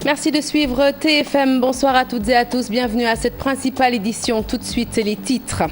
Merci de suivre TFM. Bonsoir à toutes et à tous. Bienvenue à cette principale édition. Tout de suite, les titres.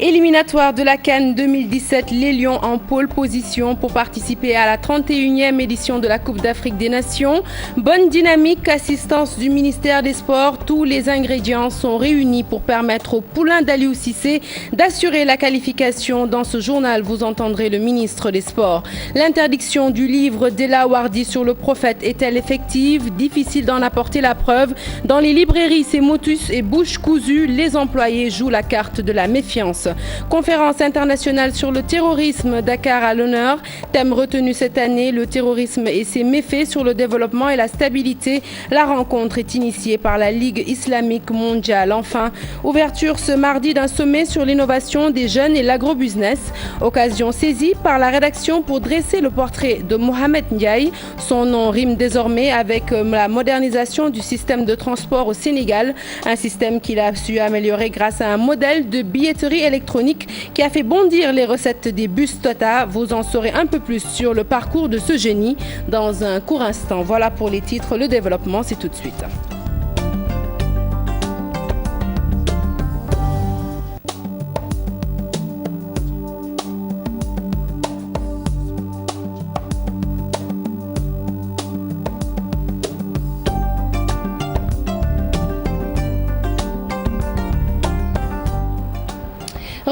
Éliminatoire de la CAN 2017, les Lions en pole position pour participer à la 31e édition de la Coupe d'Afrique des Nations. Bonne dynamique, assistance du ministère des Sports. Tous les ingrédients sont réunis pour permettre au poulain d'Aliou Cissé d'assurer la qualification. Dans ce journal, vous entendrez le ministre des Sports. L'interdiction du livre d'Ella Wardi sur le prophète est-elle effective? Difficile d'en apporter la preuve. Dans les librairies, c'est motus et bouche cousue. Les employés jouent la carte de la méfiance. Conférence internationale sur le terrorisme, Dakar à l'honneur. Thème retenu cette année, le terrorisme et ses méfaits sur le développement et la stabilité. La rencontre est initiée par la Ligue islamique mondiale. Enfin, ouverture ce mardi d'un sommet sur l'innovation des jeunes et l'agrobusiness. Occasion saisie par la rédaction pour dresser le portrait de Mohamed Ndiaye. Son nom rime désormais avec la modernisation du système de transport au Sénégal, un système qu'il a su améliorer grâce à un modèle de billetterie électronique qui a fait bondir les recettes des bus Tota. Vous en saurez un peu plus sur le parcours de ce génie dans un court instant. Voilà pour les titres, le développement, c'est tout de suite.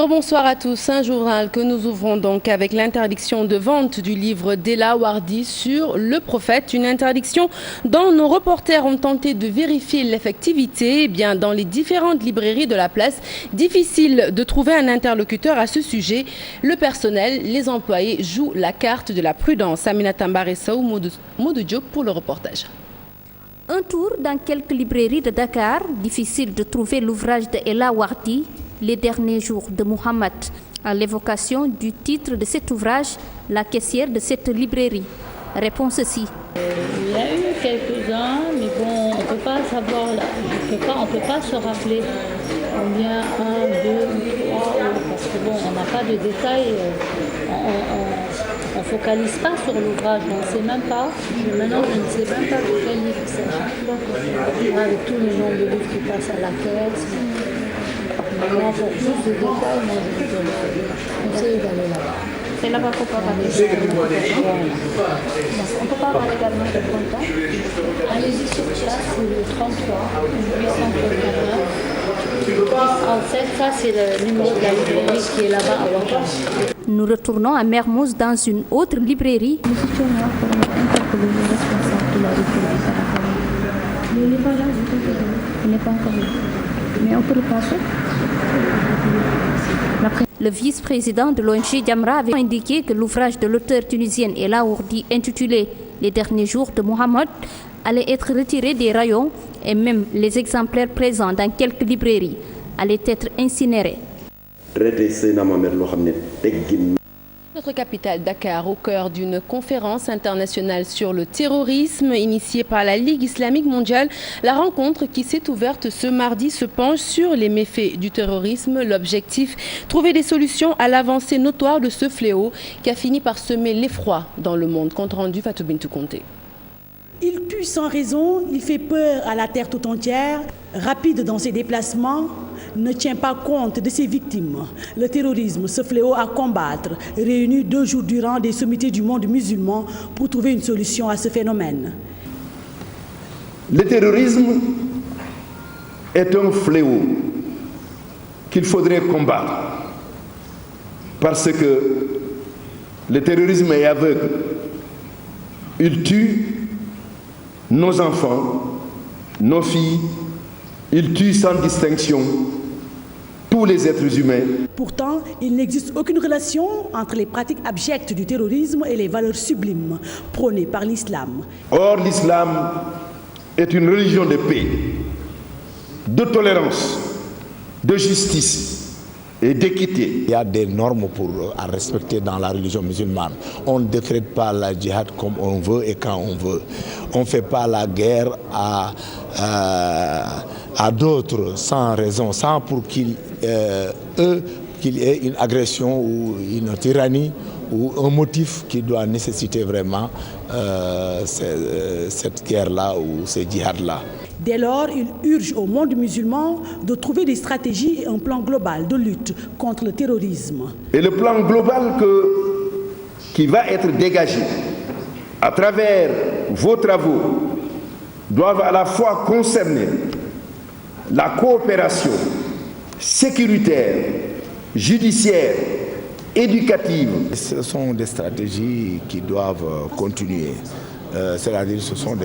Bonsoir à tous. Un journal que nous ouvrons donc avec l'interdiction de vente du livre d'Ella Wardi sur le prophète. Une interdiction dont nos reporters ont tenté de vérifier l'effectivité. Eh bien, dans les différentes librairies de la place, difficile de trouver un interlocuteur à ce sujet. Le personnel, les employés jouent la carte de la prudence. Aminata Mbaressa ou Modou Diop pour le reportage. Un tour dans quelques librairies de Dakar. Difficile de trouver l'ouvrage d'Ella Wardi, Les derniers jours de Muhammad. À l'évocation du titre de cet ouvrage, la caissière de cette librairie répond ceci. Il y a eu quelques-uns, mais bon, on ne peut pas savoir, on ne peut pas se rappeler combien, 1, 2 ou 3, parce que bon, on n'a pas de détails, on ne focalise pas sur l'ouvrage, on ne sait même pas, maintenant je ne sais même pas de quel livre il s'agit. Avec tous les nombres de livres qui passent à la caisse. Maintenant, pour plus de détails, moi je vous conseille d'aller là-bas. C'est là-bas qu'on peut parler. On peut pas avoir également de contact. Allez-y sur place, c'est le 33 839 37. Ça, c'est le numéro de la librairie qui est là-bas à Ouattara. Nous retournons à Mermoz dans une autre librairie. Nous étions là pour interpeller le responsable de la librairie par rapport à le livre là, il n'est pas encore là. Mais on peut le passer. Le vice-président de l'ONG Jamra avait indiqué que l'ouvrage de l'auteure tunisienne Ella Wardi intitulé « Les derniers jours de Mohamed » allait être retiré des rayons et même les exemplaires présents dans quelques librairies allaient être incinérés. Notre capitale Dakar, au cœur d'une conférence internationale sur le terrorisme initiée par la Ligue islamique mondiale. La rencontre qui s'est ouverte ce mardi se penche sur les méfaits du terrorisme. L'objectif, trouver des solutions à l'avancée notoire de ce fléau qui a fini par semer l'effroi dans le monde. Compte rendu Fatou Bintou Conté. Il tue sans raison, il fait peur à la terre tout entière, rapide dans ses déplacements, ne tient pas compte de ses victimes. Le terrorisme, ce fléau à combattre, réunit 2 jours durant des sommités du monde musulman pour trouver une solution à ce phénomène. Le terrorisme est un fléau qu'il faudrait combattre parce que le terrorisme est aveugle. Il tue nos enfants, nos filles, il tue sans distinction tous les êtres humains. Pourtant, il n'existe aucune relation entre les pratiques abjectes du terrorisme et les valeurs sublimes prônées par l'islam. Or, l'islam est une religion de paix, de tolérance, de justice, et d'équité. Il y a des normes à respecter dans la religion musulmane. On ne décrète pas la djihad comme on veut et quand on veut. On ne fait pas la guerre à d'autres sans raison, sans pour qu'il y ait une agression ou une tyrannie ou un motif qui doit nécessiter vraiment cette guerre-là ou ce djihad-là. Dès lors, il urge au monde musulman de trouver des stratégies et un plan global de lutte contre le terrorisme. Et le plan global qui va être dégagé à travers vos travaux doivent à la fois concerner la coopération sécuritaire, judiciaire, éducative. Ce sont des stratégies qui doivent continuer. C'est-à-dire ce sont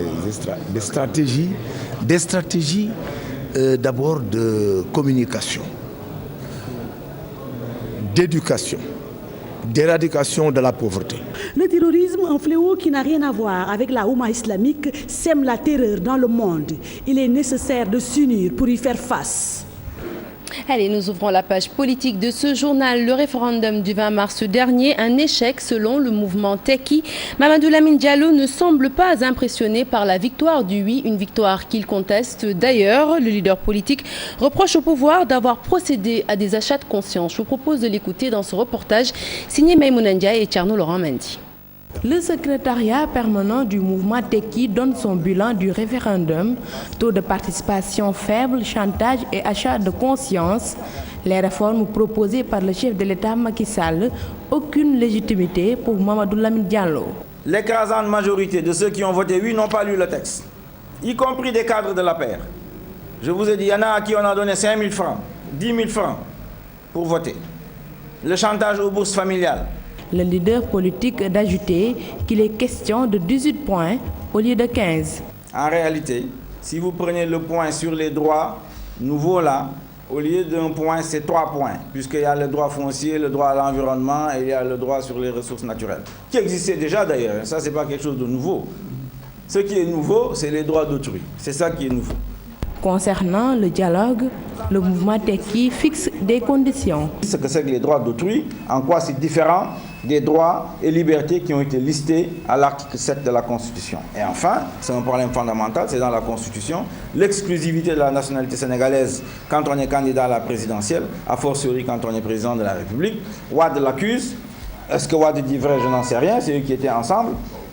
des stratégies d'abord de communication, d'éducation, d'éradication de la pauvreté. Le terrorisme, un fléau qui n'a rien à voir avec la Oumma islamique, sème la terreur dans le monde. Il est nécessaire de s'unir pour y faire face. Allez, nous ouvrons la page politique de ce journal. Le référendum du 20 mars dernier, un échec selon le mouvement Tekki. Mamadou Lamine Diallo ne semble pas impressionné par la victoire du oui, une victoire qu'il conteste. D'ailleurs, le leader politique reproche au pouvoir d'avoir procédé à des achats de conscience. Je vous propose de l'écouter dans ce reportage signé Maïmouna Ndiaye et Thierno Laurent Mendy. Le secrétariat permanent du mouvement Tekki donne son bilan du référendum. Taux de participation faible, chantage et achat de conscience. Les réformes proposées par le chef de l'État Macky Sall, aucune légitimité pour Mamadou Lamine Diallo. L'écrasante majorité de ceux qui ont voté oui n'ont pas lu le texte, y compris des cadres de l'APR. Je vous ai dit, il y en a à qui on a donné 5 000 francs, 10 000 francs pour voter. Le chantage aux bourses familiales. Le leader politique d'ajouter qu'il est question de 18 points au lieu de 15. En réalité, si vous prenez le point sur les droits nouveaux là, au lieu d'un point, c'est 3 points, puisqu'il y a le droit foncier, le droit à l'environnement et il y a le droit sur les ressources naturelles, qui existait déjà d'ailleurs. Ça, c'est pas quelque chose de nouveau. Ce qui est nouveau, c'est les droits d'autrui. C'est ça qui est nouveau. Concernant le dialogue, le mouvement Tekki fixe des conditions. Ce que c'est que les droits d'autrui, en quoi c'est différent des droits et libertés qui ont été listés à l'article 7 de la Constitution. Et enfin, c'est un problème fondamental, c'est dans la Constitution, l'exclusivité de la nationalité sénégalaise quand on est candidat à la présidentielle, a fortiori quand on est président de la République. Wade l'accuse. Est-ce que Wade dit vrai? Je n'en sais rien, c'est eux qui étaient ensemble.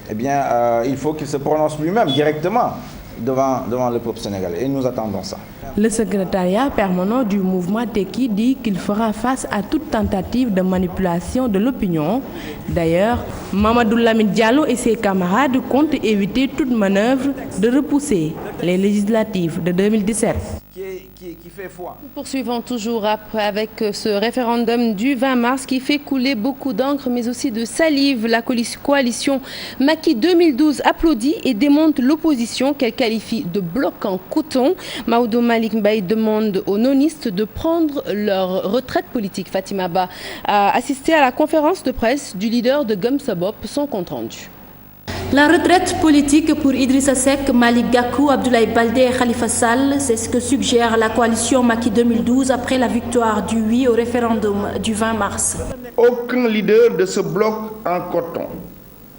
Eh bien, il faut qu'il se prononce lui-même directement devant le peuple sénégalais. Et nous attendons ça. Le secrétariat permanent du mouvement Tekki dit qu'il fera face à toute tentative de manipulation de l'opinion. D'ailleurs, Mamadou Lamine Diallo et ses camarades comptent éviter toute manœuvre de repousser les législatives de 2017. Qui fait foi. Nous poursuivons toujours après avec ce référendum du 20 mars qui fait couler beaucoup d'encre mais aussi de salive. La coalition Macky 2012 applaudit et démonte l'opposition qu'elle qualifie de bloc en coton. Maodo Malick Mbaye demande aux nonistes de prendre leur retraite politique. Fatima Ba a assisté à la conférence de presse du leader de Gëm Sa Bopp, son compte rendu. La retraite politique pour Idrissa Seck, Malick Gakou, Abdoulaye Baldé et Khalifa Sall, c'est ce que suggère la coalition Macky 2012 après la victoire du oui au référendum du 20 mars. Aucun leader de ce bloc en coton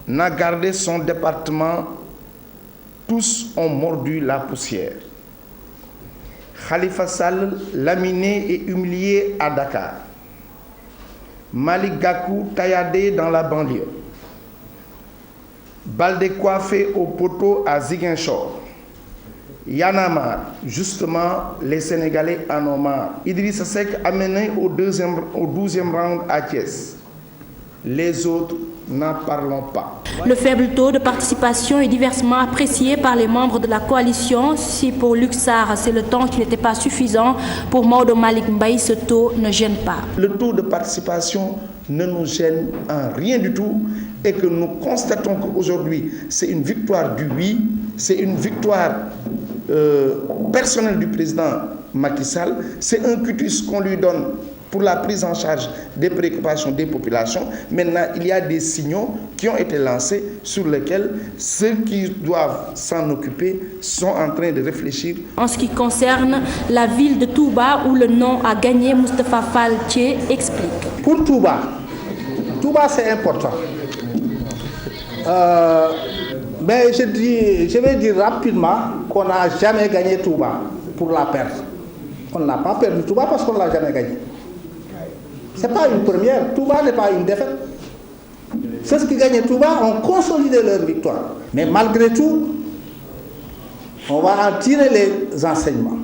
n'a gardé son département. Tous ont mordu la poussière. Khalifa Sall, laminé et humilié à Dakar. Malick Gakou, tailladé dans la banlieue. Baldé coiffé au poteau à Ziguinchor. Y'en a marre. Justement, les Sénégalais en ont marre. Idrissa Seck amené au 12e round à Thiès. Les autres n'en parlons pas. Le faible taux de participation est diversement apprécié par les membres de la coalition. Si pour Luc Sarr, c'est le temps qui n'était pas suffisant, pour Maodo Malick Mbaye, ce taux ne gêne pas. Le taux de participation ne nous gêne en rien du tout et que nous constatons qu'aujourd'hui, c'est une victoire du oui, c'est une victoire personnelle du président Macky Sall, c'est un cutus qu'on lui donne pour la prise en charge des préoccupations des populations. Maintenant, il y a des signaux qui ont été lancés sur lesquels ceux qui doivent s'en occuper sont en train de réfléchir. En ce qui concerne la ville de Touba où le nom a gagné, Moustapha Fall Thié explique. Pour Touba c'est important. Mais je vais dire rapidement qu'on n'a jamais gagné Touba pour la perdre. On n'a pas perdu Touba parce qu'on ne l'a jamais gagné. Ce n'est pas une première. Touba n'est pas une défaite. Ceux qui gagnaient Touba ont consolidé leur victoire. Mais malgré tout, on va en tirer les enseignements.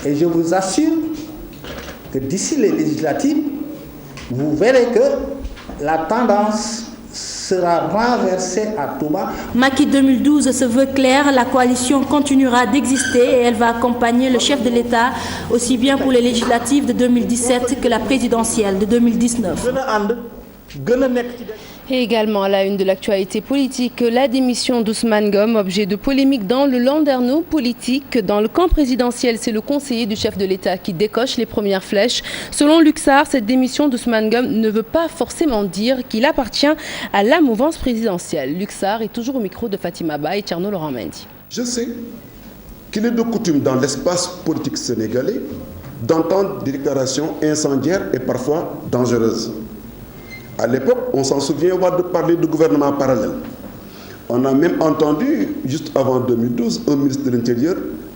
Et je vous assure que d'ici les législatives, vous verrez que la tendance sera renversée à Touba. Macky 2012 se veut clair, la coalition continuera d'exister et elle va accompagner le chef de l'État aussi bien pour les législatives de 2017 que la présidentielle de 2019. Et également à la une de l'actualité politique, la démission d'Ousmane Ngom, objet de polémique dans le landerneau politique. Dans le camp présidentiel, c'est le conseiller du chef de l'État qui décoche les premières flèches. Selon Luxar, cette démission d'Ousmane Ngom ne veut pas forcément dire qu'il appartient à la mouvance présidentielle. Luxar est toujours au micro de Fatima Ba et Tierno Laurent Mendy. Je sais qu'il est de coutume dans l'espace politique sénégalais d'entendre des déclarations incendiaires et parfois dangereuses. À l'époque, on s'en souvient, on va parler de gouvernement parallèle. On a même entendu, juste avant 2012, un ministre de l'Intérieur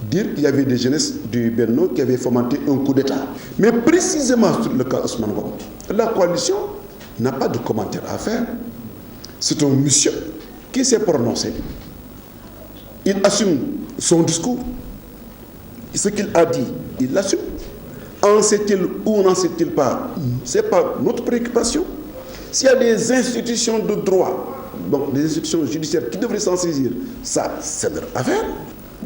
dire qu'il y avait des jeunesses du Benno qui avaient fomenté un coup d'État. Mais précisément sur le cas Ousmane Ngom, la coalition n'a pas de commentaire à faire. C'est un monsieur qui s'est prononcé. Il assume son discours. Ce qu'il a dit, il l'assume. En sait-il ou n'en sait-il pas, ce n'est pas notre préoccupation. S'il y a des institutions de droit, donc des institutions judiciaires qui devraient s'en saisir, ça, c'est leur affaire.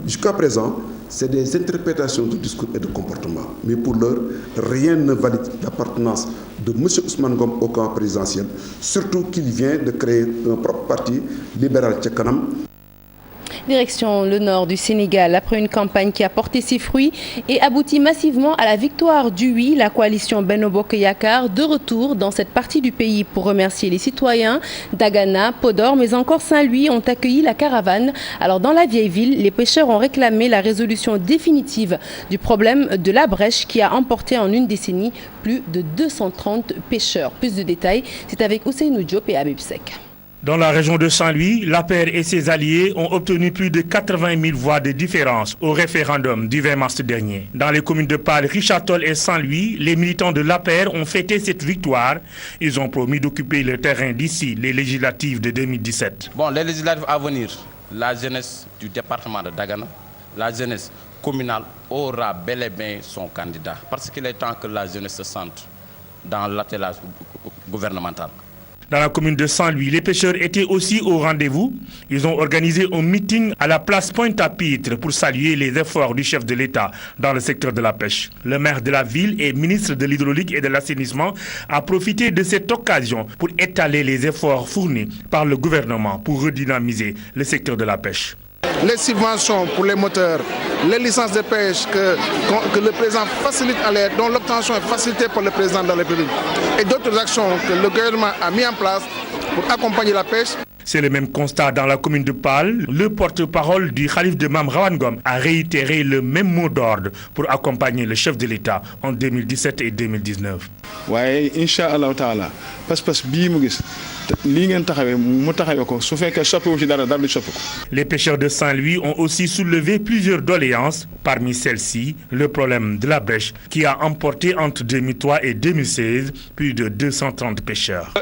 Jusqu'à présent, c'est des interprétations de discours et de comportement. Mais pour l'heure, rien ne valide l'appartenance de M. Ousmane Ngom au camp présidentiel, surtout qu'il vient de créer un propre parti, Libéral Tchekanam. Direction le nord du Sénégal, après une campagne qui a porté ses fruits et abouti massivement à la victoire du oui, la coalition Benno Bokk Yakaar de retour dans cette partie du pays pour remercier les citoyens. Dagana, Podor, mais encore Saint-Louis ont accueilli la caravane. Alors dans la vieille ville, les pêcheurs ont réclamé la résolution définitive du problème de la brèche qui a emporté en une décennie plus de 230 pêcheurs. Plus de détails, c'est avec Ousseynou Diop et Habib Sek. Dans la région de Saint-Louis, l'APR et ses alliés ont obtenu plus de 80 000 voix de différence au référendum du 20 mars dernier. Dans les communes de Pâle, Richard-Toll et Saint-Louis, les militants de l'APR ont fêté cette victoire. Ils ont promis d'occuper le terrain d'ici les législatives de 2017. Bon, les législatives à venir, la jeunesse du département de Dagana, la jeunesse communale aura bel et bien son candidat. Parce qu'il est temps que la jeunesse se sente dans l'attelage gouvernemental. Dans la commune de Saint-Louis, les pêcheurs étaient aussi au rendez-vous. Ils ont organisé un meeting à la place Pointe-à-Pitre pour saluer les efforts du chef de l'État dans le secteur de la pêche. Le maire de la ville et ministre de l'hydraulique et de l'assainissement a profité de cette occasion pour étaler les efforts fournis par le gouvernement pour redynamiser le secteur de la pêche. Les subventions pour les moteurs, les licences de pêche que le président facilite à l'aide, dont l'obtention est facilitée par le président de la République, et d'autres actions que le gouvernement a mis en place pour accompagner la pêche. C'est le même constat dans la commune de Pâle. Le porte-parole du Khalif de Mame Rawane Ngom a réitéré le même mot d'ordre pour accompagner le chef de l'État en 2017 et 2019. Oui, Inch'Allah Ta'ala, parce les pêcheurs de Saint-Louis ont aussi soulevé plusieurs doléances. Parmi celles-ci, le problème de la brèche qui a emporté entre 2003 et 2016 plus de 230 pêcheurs.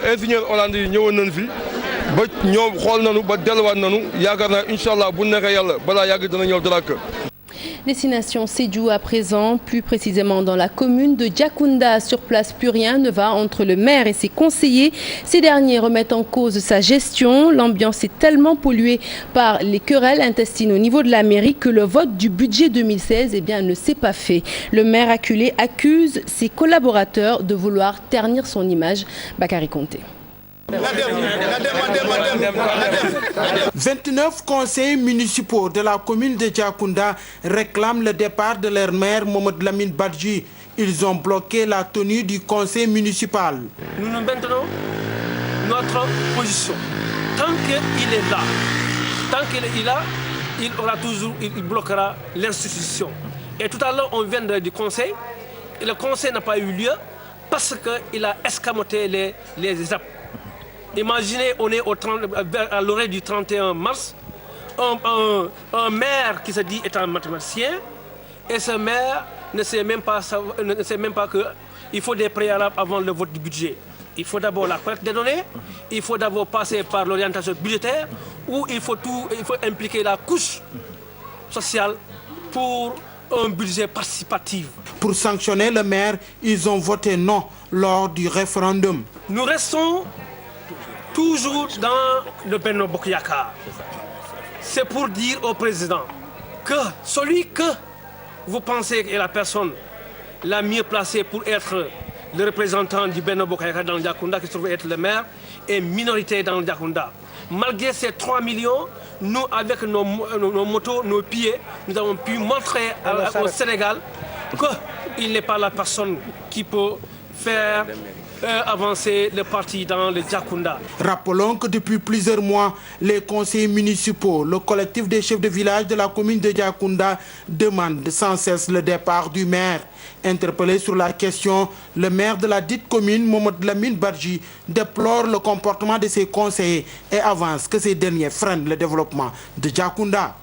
Destination Sédhiou à présent, plus précisément dans la commune de Diakounda. Sur place, plus rien ne va entre le maire et ses conseillers. Ces derniers remettent en cause sa gestion. L'ambiance est tellement polluée par les querelles intestines au niveau de la mairie que le vote du budget 2016 ne s'est pas fait. Le maire acculé accuse ses collaborateurs de vouloir ternir son image. Bakary Konté. 29 conseillers municipaux de la commune de Diakounda réclament le départ de leur maire Mohamed Lamine Badji. ils ont bloqué la tenue du conseil municipal. Nous nous maintenons notre position. Tant qu'il est là, tant qu'il est là, il bloquera l'institution. Et tout à l'heure, on vient du conseil. Et le conseil n'a pas eu lieu parce qu'il a escamoté les étapes. Imaginez, on est à l'orée du 31 mars, un maire qui se dit est un mathématicien, et ce maire ne sait même pas qu'il faut des préalables avant le vote du budget. Il faut d'abord la collecte des données, il faut d'abord passer par l'orientation budgétaire, où il faut impliquer la couche sociale pour un budget participatif. Pour sanctionner le maire, ils ont voté non lors du référendum. Nous restons toujours dans le Benno Bokk Yakaar. C'est pour dire au président que celui que vous pensez est la personne la mieux placée pour être le représentant du Benno Bokk Yakaar dans le Diakounda, qui se trouve être le maire, est minoritaire dans le Diakounda. Malgré ces 3 millions, nous, avec nos motos, nos pieds, nous avons pu montrer au Sénégal qu'il n'est pas la personne qui peut faire avancer le parti dans le Diakounda. Rappelons que depuis plusieurs mois, les conseillers municipaux, le collectif des chefs de village de la commune de Diakounda demandent sans cesse le départ du maire. Interpellé sur la question, le maire de la dite commune, Mohamed Lamine Badji, déplore le comportement de ses conseillers et avance que ces derniers freinent le développement de Diakounda.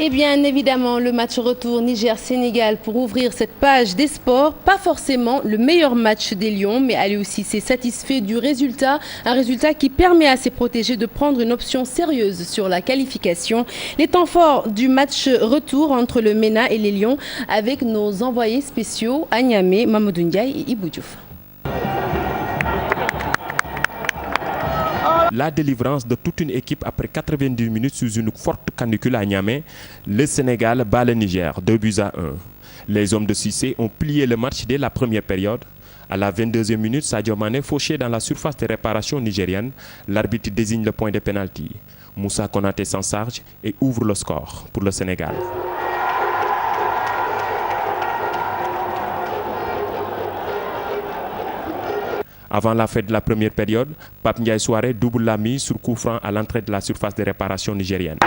Et bien évidemment, le match retour Niger-Sénégal pour ouvrir cette page des sports. Pas forcément le meilleur match des Lions, mais Ali aussi s'est satisfait du résultat. Un résultat qui permet à ses protégés de prendre une option sérieuse sur la qualification. Les temps forts du match retour entre le MENA et les Lions avec nos envoyés spéciaux à Niamey, Mamadou Ndiaye et Ibou Diouf. La délivrance de toute une équipe après 90 minutes sous une forte canicule à Niamey, le Sénégal bat le Niger 2-1. Les hommes de Cissé ont plié le match dès la première période. À la 22e minute, Sadio Mané fauché dans la surface de réparation nigérienne. L'arbitre désigne le point de pénalty. Moussa Konaté s'en charge et ouvre le score pour le Sénégal. Avant la fin de la première période, Pape Ndiaye Souaré double la mise sur coup franc à l'entrée de la surface de réparation nigérienne.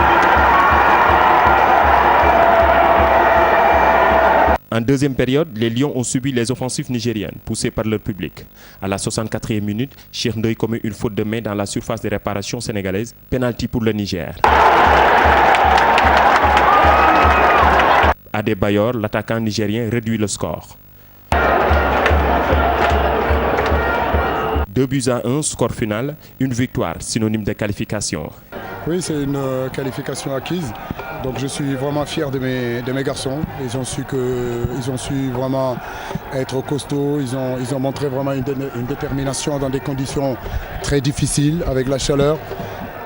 En deuxième période, les Lions ont subi les offensives nigériennes, poussées par leur public. À la 64e minute, Cheikh Ndoye commet une faute de main dans la surface de réparation sénégalaise, pénalty pour le Niger. Adebayor, l'attaquant nigérien, réduit le score. 2-1, score final, une victoire, synonyme de qualification. Oui, c'est une qualification acquise. Donc je suis vraiment fier de mes garçons. Ils ont su vraiment être costauds. Ils ont montré vraiment une détermination dans des conditions très difficiles avec la chaleur.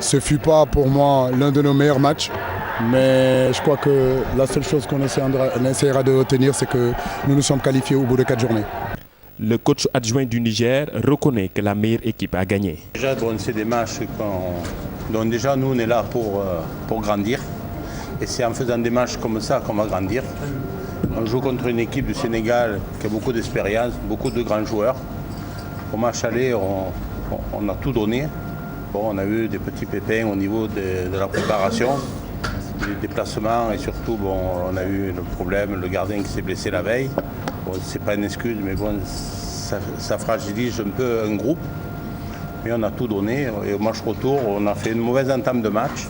Ce ne fut pas pour moi l'un de nos meilleurs matchs. Mais je crois que la seule chose qu'on essaiera de retenir, c'est que nous nous sommes qualifiés au bout de 4 journées. Le coach adjoint du Niger reconnaît que la meilleure équipe a gagné. Déjà, c'est des matchs dont déjà nous on est là pour grandir. Et c'est en faisant des matchs comme ça qu'on va grandir. On joue contre une équipe du Sénégal qui a beaucoup d'expérience, beaucoup de grands joueurs. Au match aller, on a tout donné. Bon, on a eu des petits pépins au niveau de la préparation, des déplacements et surtout on a eu le problème, le gardien qui s'est blessé la veille. Bon, c'est pas une excuse, mais bon, ça fragilise un peu un groupe. Mais on a tout donné. Et au match retour, on a fait une mauvaise entame de match.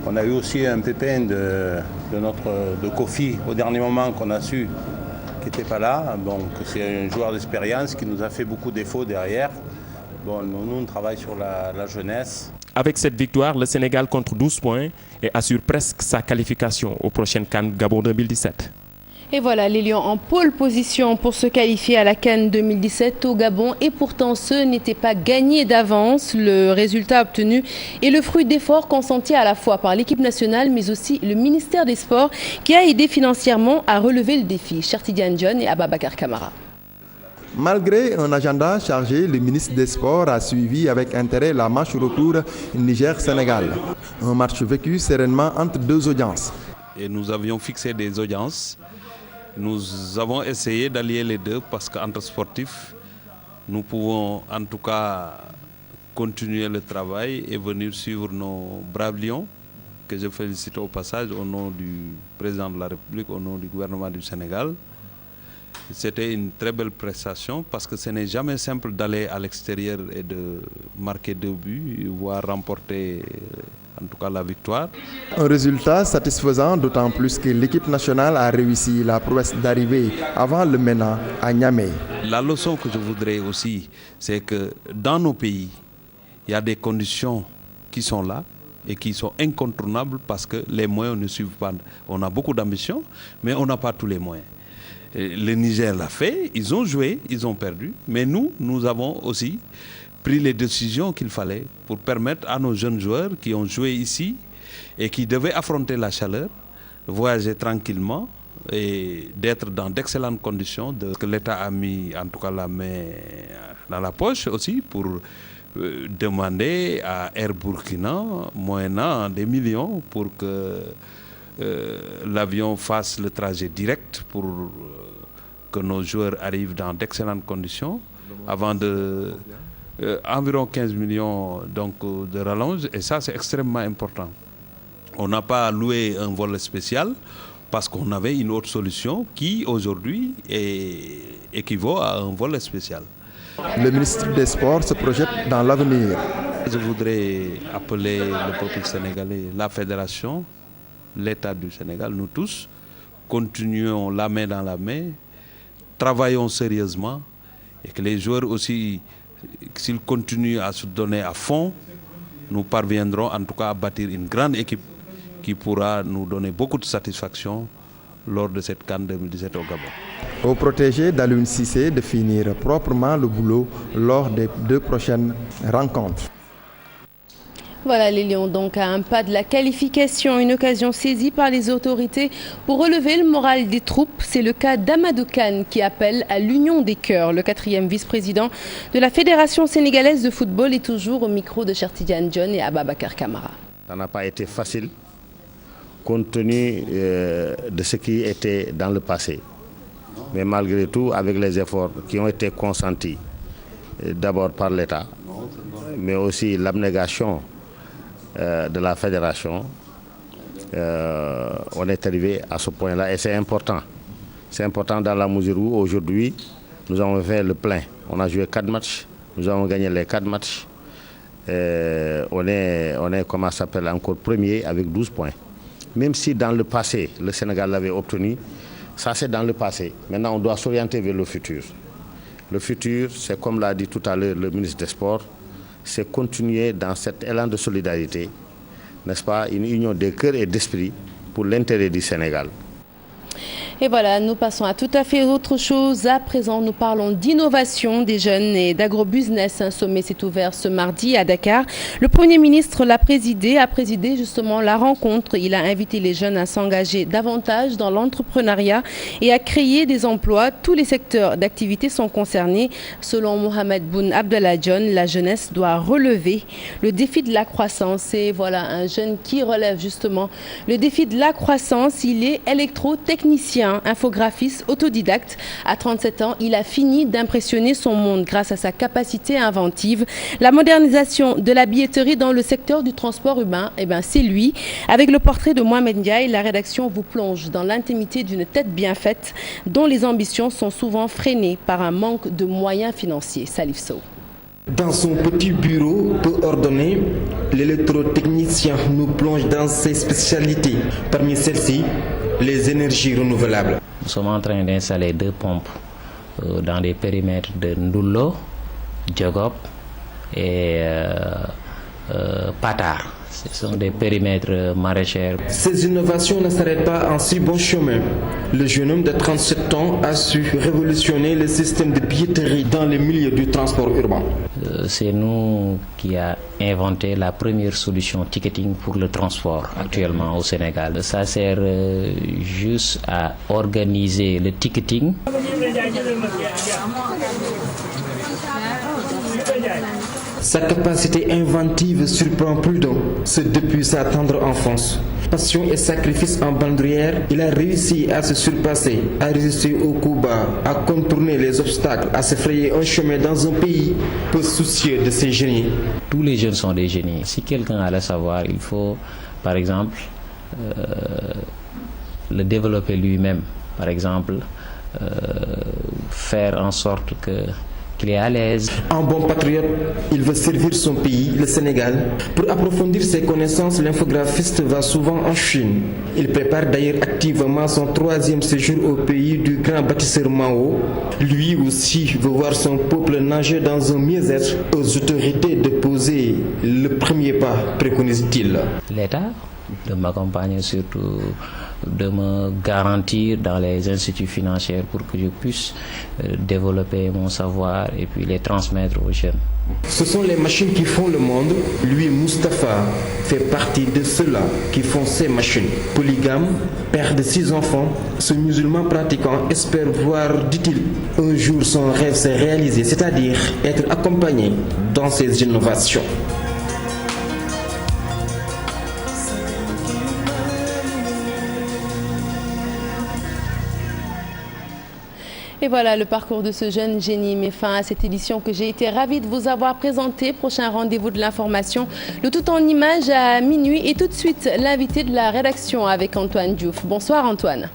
On a eu aussi un pépin de Kofi au dernier moment qu'on a su qui n'était pas là. Donc c'est un joueur d'expérience qui nous a fait beaucoup de défauts derrière. Bon, nous, on travaille sur la jeunesse. Avec cette victoire, le Sénégal compte 12 points et assure presque sa qualification au prochain CAN Gabon 2017. Et voilà, les Lions en pole position pour se qualifier à la CAN 2017 au Gabon. Et pourtant, ce n'était pas gagné d'avance. Le résultat obtenu est le fruit d'efforts consentis à la fois par l'équipe nationale, mais aussi le ministère des Sports, qui a aidé financièrement à relever le défi. Cheikh Tidiane Dione et Ababacar Camara. Malgré un agenda chargé, le ministre des Sports a suivi avec intérêt la marche retour Niger-Sénégal. Un match vécu sereinement entre deux audiences. Et nous avions fixé des audiences. Nous avons essayé d'allier les deux parce qu'entre sportifs, nous pouvons en tout cas continuer le travail et venir suivre nos braves lions, que je félicite au passage au nom du président de la République, au nom du gouvernement du Sénégal. C'était une très belle prestation parce que ce n'est jamais simple d'aller à l'extérieur et de marquer 2 buts, voire remporter en tout cas la victoire. Un résultat satisfaisant, d'autant plus que l'équipe nationale a réussi la prouesse d'arriver avant le MENA à Niamey. La leçon que je voudrais aussi, c'est que dans nos pays, il y a des conditions qui sont là et qui sont incontournables parce que les moyens ne suivent pas. On a beaucoup d'ambition, mais on n'a pas tous les moyens. Le Niger l'a fait, ils ont joué, ils ont perdu, mais nous avons aussi pris les décisions qu'il fallait pour permettre à nos jeunes joueurs qui ont joué ici et qui devaient affronter la chaleur, de voyager tranquillement et d'être dans d'excellentes conditions. Que l'État a mis en tout cas la main dans la poche aussi pour demander à Air Burkina, moyennant des millions, pour que l'avion fasse le trajet direct pour que nos joueurs arrivent dans d'excellentes conditions avant de... environ 15 millions donc, de rallonge, et ça c'est extrêmement important. On n'a pas loué un vol spécial parce qu'on avait une autre solution qui aujourd'hui équivaut à un vol spécial. Le ministre des Sports se projette dans l'avenir. Je voudrais appeler le peuple sénégalais, la fédération, l'État du Sénégal, nous tous, continuons la main dans la main, travaillons sérieusement et que les joueurs aussi, s'ils continuent à se donner à fond, nous parviendrons en tout cas à bâtir une grande équipe qui pourra nous donner beaucoup de satisfaction lors de cette CAN 2017 au Gabon. Au protégé d'Alioune Cissé de finir proprement le boulot lors des 2 prochaines rencontres. Voilà les Lions donc à un pas de la qualification, une occasion saisie par les autorités pour relever le moral des troupes. C'est le cas d'Amadou Kane qui appelle à l'union des cœurs. Le 4e vice-président de la Fédération sénégalaise de football est toujours au micro de Cheikh Tidiane Dione et Ababacar Camara. Ça n'a pas été facile compte tenu de ce qui était dans le passé. Mais malgré tout, avec les efforts qui ont été consentis d'abord par l'État, mais aussi l'abnégation de la fédération, on est arrivé à ce point-là et c'est important. C'est important dans la mesure où aujourd'hui, nous avons fait le plein. On a joué 4 matchs, nous avons gagné les 4 matchs. On est comment ça s'appelle, encore premier avec 12 points. Même si dans le passé, le Sénégal l'avait obtenu, ça c'est dans le passé. Maintenant, on doit s'orienter vers le futur. Le futur, c'est comme l'a dit tout à l'heure le ministre des Sports, c'est continuer dans cet élan de solidarité, n'est-ce pas, une union de cœur et d'esprit pour l'intérêt du Sénégal. Et voilà, nous passons à tout à fait autre chose. À présent, nous parlons d'innovation des jeunes et d'agrobusiness. Un sommet s'est ouvert ce mardi à Dakar. Le Premier ministre a présidé justement la rencontre. Il a invité les jeunes à s'engager davantage dans l'entrepreneuriat et à créer des emplois. Tous les secteurs d'activité sont concernés. Selon Mohamed Boun Abdallah Dionne, la jeunesse doit relever le défi de la croissance. Et voilà, un jeune qui relève justement le défi de la croissance. Il est électrotechnicien, infographiste, autodidacte. À 37 ans, il a fini d'impressionner son monde grâce à sa capacité inventive. La modernisation de la billetterie dans le secteur du transport urbain, c'est lui. Avec le portrait de Mohamed Ndiaye, la rédaction vous plonge dans l'intimité d'une tête bien faite dont les ambitions sont souvent freinées par un manque de moyens financiers. Salif Sow. Dans son petit bureau peu ordonné, l'électrotechnicien nous plonge dans ses spécialités. Parmi celles-ci, les énergies renouvelables. Nous sommes en train d'installer 2 pompes dans des périmètres de Ndoulo, Djogop et Patar. Ce sont des périmètres maraîchers. Ces innovations ne s'arrêtent pas en si bon chemin. Le jeune homme de 37 ans a su révolutionner le système de billetterie dans les milieux du transport urbain. C'est nous qui avons inventé la première solution ticketing pour le transport actuellement au Sénégal. Ça sert juste à organiser le ticketing. Sa capacité inventive surprend plus d'un, c'est depuis sa tendre enfance. Passion et sacrifice en bandoulière, il a réussi à se surpasser, à résister aux coups bas, à contourner les obstacles, à se frayer un chemin dans un pays peu soucieux de ses génies. Tous les jeunes sont des génies. Si quelqu'un a le savoir, il faut, par exemple, le développer lui-même. Par exemple, faire en sorte qu'il est à l'aise. En bon patriote, il veut servir son pays, le Sénégal. Pour approfondir ses connaissances, l'infographiste va souvent en Chine. Il prépare d'ailleurs activement son 3e séjour au pays du grand bâtisseur Mao. Lui aussi veut voir son peuple nager dans un mieux-être. Aux autorités de poser le premier pas, préconise-t-il. L'État de m'accompagner, surtout de me garantir dans les instituts financiers pour que je puisse développer mon savoir et puis les transmettre aux jeunes. Ce sont les machines qui font le monde. Lui, Mustapha, fait partie de ceux-là qui font ces machines. Polygame, père de 6 enfants, ce musulman pratiquant espère voir, dit-il, un jour son rêve se réaliser, c'est-à-dire être accompagné dans ses innovations. Et voilà, le parcours de ce jeune génie met fin à cette édition que j'ai été ravie de vous avoir présentée. Prochain rendez-vous de l'information, le tout en images à minuit. Et tout de suite, l'invité de la rédaction avec Antoine Diouf. Bonsoir Antoine.